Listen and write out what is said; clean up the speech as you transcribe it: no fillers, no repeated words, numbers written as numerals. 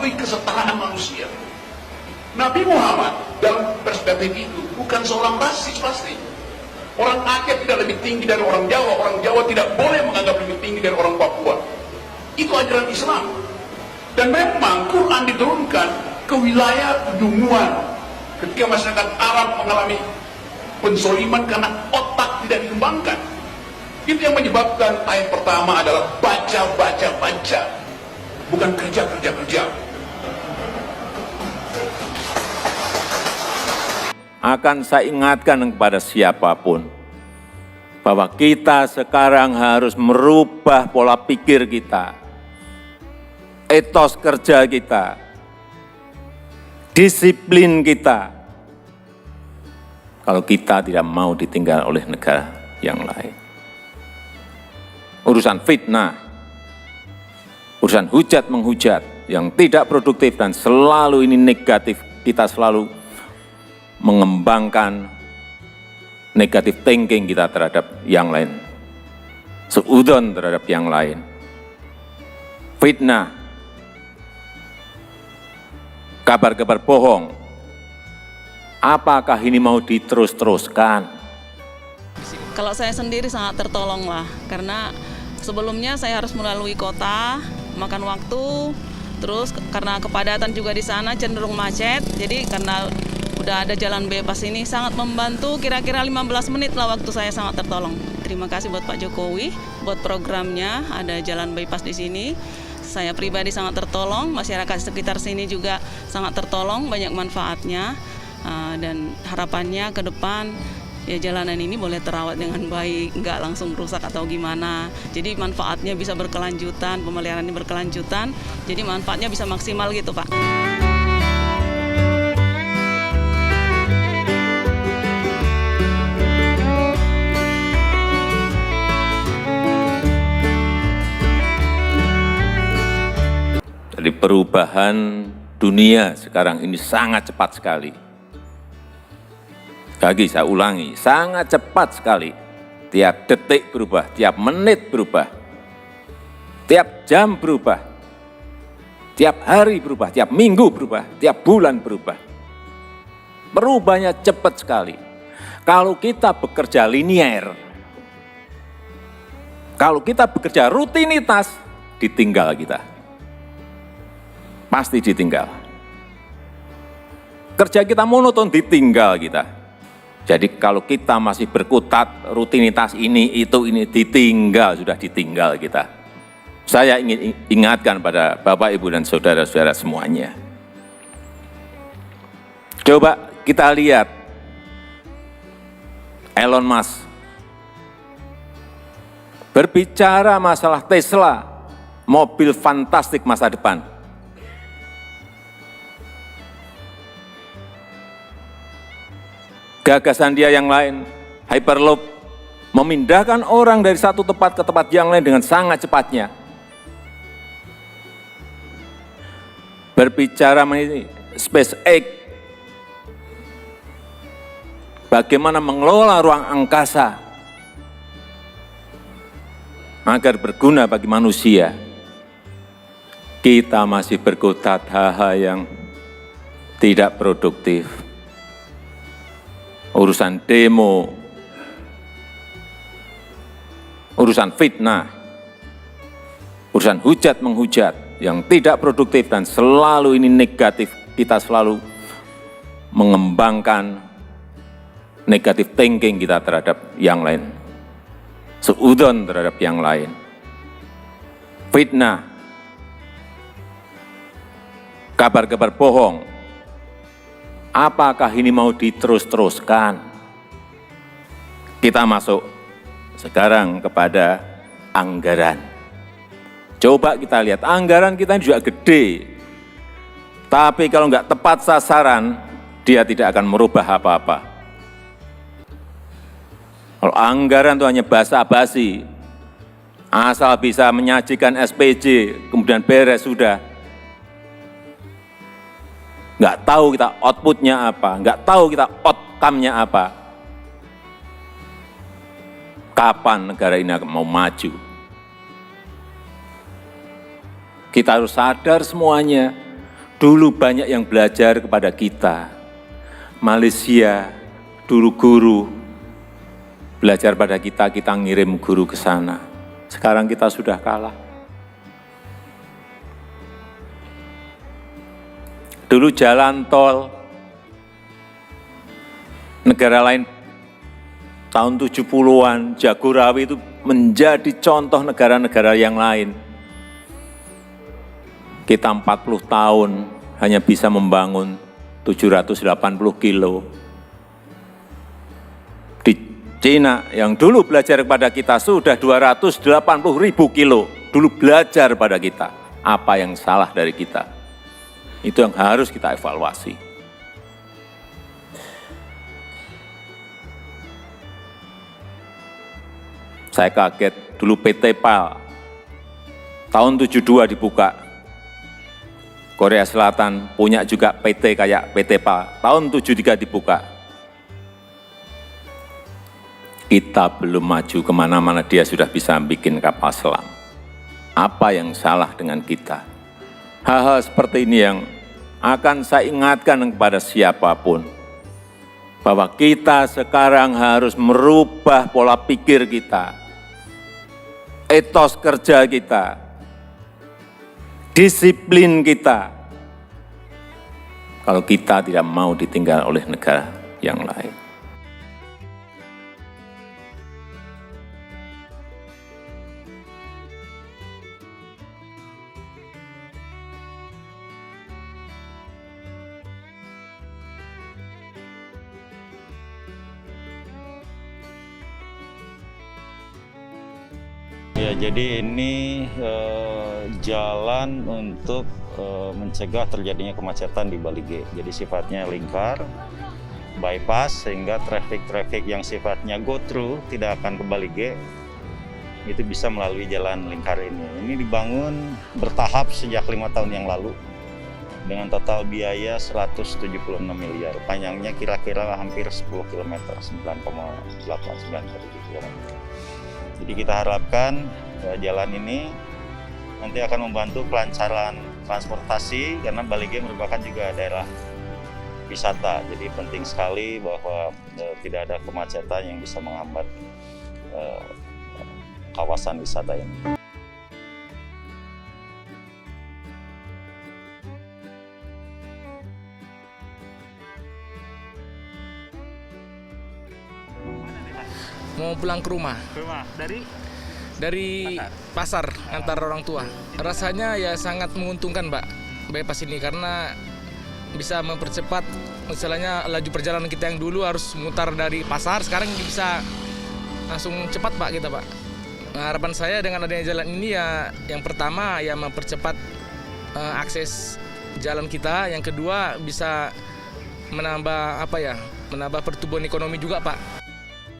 mengakui kesetaraan manusia. Nabi Muhammad dalam perspektif itu bukan seorang rasis pasti. Orang Aceh tidak lebih tinggi dari orang Jawa tidak boleh menganggap lebih tinggi dari orang Papua. Itu ajaran Islam. Dan memang Quran diturunkan ke wilayah pedunguan. Ketika masyarakat Arab mengalami penzoliman karena otak tidak dikembangkan. Itu yang menyebabkan ayat pertama adalah baca. Bukan kerja. Akan saya ingatkan kepada siapapun bahwa kita sekarang harus merubah pola pikir kita, etos kerja kita, disiplin kita, kalau kita tidak mau ditinggal oleh negara yang lain. Urusan fitnah, urusan hujat menghujat yang tidak produktif dan selalu ini negatif, kita selalu mengembangkan negatif thinking kita terhadap yang lain, seudon terhadap yang lain, fitnah, kabar-kabar bohong. Apakah ini mau diterus-teruskan? Kalau saya sendiri sangat tertolong lah, karena sebelumnya saya harus melalui kota, makan waktu, terus karena kepadatan juga di sana cenderung macet, jadi karena udah ada jalan bebas ini sangat membantu, kira-kira 15 menit lah waktu saya sangat tertolong. Terima kasih buat Pak Jokowi, buat programnya, ada jalan bypass di sini. Saya pribadi sangat tertolong, masyarakat sekitar sini juga sangat tertolong, banyak manfaatnya. Dan harapannya ke depan ya jalanan ini boleh terawat dengan baik, nggak langsung rusak atau gimana. Jadi manfaatnya bisa berkelanjutan, pemeliharaannya berkelanjutan, jadi manfaatnya bisa maksimal gitu Pak. Jadi perubahan dunia sekarang ini sangat cepat sekali. Lagi saya ulangi, sangat cepat sekali. Tiap detik berubah, tiap menit berubah, tiap jam berubah, tiap hari berubah, tiap minggu berubah, tiap bulan berubah. Perubahannya cepat sekali. Kalau kita bekerja linier, kalau kita bekerja rutinitas, ditinggal kita. Pasti ditinggal. Kerja kita monoton, ditinggal kita. Jadi kalau kita masih berkutat rutinitas ini, itu, ini, ditinggal, sudah ditinggal kita. Saya ingin ingatkan pada Bapak, Ibu, dan saudara-saudara semuanya. Coba kita lihat Elon Musk berbicara masalah Tesla, mobil fantastik masa depan. Gagasan dia yang lain, Hyperloop, memindahkan orang dari satu tempat ke tempat yang lain dengan sangat cepatnya. Berbicara mengenai SpaceX, bagaimana mengelola ruang angkasa agar berguna bagi manusia. Kita masih berkutat hal-hal yang tidak produktif. Urusan demo, urusan fitnah, urusan hujat menghujat yang tidak produktif dan selalu ini negatif, kita selalu mengembangkan negatif thinking kita terhadap yang lain, seudon terhadap yang lain, fitnah, kabar-kabar bohong. Apakah ini mau diterus-teruskan? Kita masuk sekarang kepada anggaran. Coba kita lihat, anggaran kita juga gede. Tapi kalau nggak tepat sasaran, dia tidak akan merubah apa-apa. Kalau anggaran itu hanya basa-basi, asal bisa menyajikan SPJ, kemudian beres, sudah. Nggak tahu kita outputnya apa, nggak tahu kita outcome-nya apa. Kapan negara ini akan mau maju? Kita harus sadar semuanya dulu banyak yang belajar kepada kita. Malaysia, dulu guru belajar pada kita, kita ngirim guru ke sana. Sekarang kita sudah kalah. Dulu jalan tol, negara lain tahun 70-an, Jagorawi itu menjadi contoh negara-negara yang lain. Kita 40 tahun hanya bisa membangun 780 kilo. Di Cina yang dulu belajar kepada kita sudah 280 ribu kilo. Dulu belajar pada kita. Apa yang salah dari kita? Itu yang harus kita evaluasi. Saya kaget, dulu PT PAL, tahun 72 dibuka. Korea Selatan punya juga PT kayak PT PAL, tahun 73 dibuka. Kita belum maju kemana-mana, dia sudah bisa bikin kapal selam. Apa yang salah dengan kita? Hal-hal seperti ini yang akan saya ingatkan kepada siapapun, bahwa kita sekarang harus merubah pola pikir kita, etos kerja kita, disiplin kita, kalau kita tidak mau ditinggal oleh negara yang lain. Ya, jadi ini jalan untuk mencegah terjadinya kemacetan di Bali G. Jadi sifatnya lingkar, bypass, sehingga traffic yang sifatnya go through tidak akan ke Bali G, itu bisa melalui jalan lingkar ini. Ini dibangun bertahap sejak 5 tahun yang lalu dengan total biaya 176 miliar. Panjangnya kira-kira hampir 10 km, 9,89 km. Jadi kita harapkan jalan ini nanti akan membantu kelancaran transportasi, karena Bali G merupakan juga daerah wisata. Jadi penting sekali bahwa tidak ada kemacetan yang bisa menghambat kawasan wisata ini. Mau pulang ke rumah. Dari pasar antar orang tua. Rasanya ya sangat menguntungkan, Mbak, bypass ini, karena bisa mempercepat misalnya laju perjalanan kita yang dulu harus mutar dari pasar, sekarang bisa langsung cepat, Pak, kita, Pak. Nah, harapan saya dengan adanya jalan ini ya, yang pertama ya mempercepat akses jalan kita, yang kedua bisa menambah pertumbuhan ekonomi juga, Pak.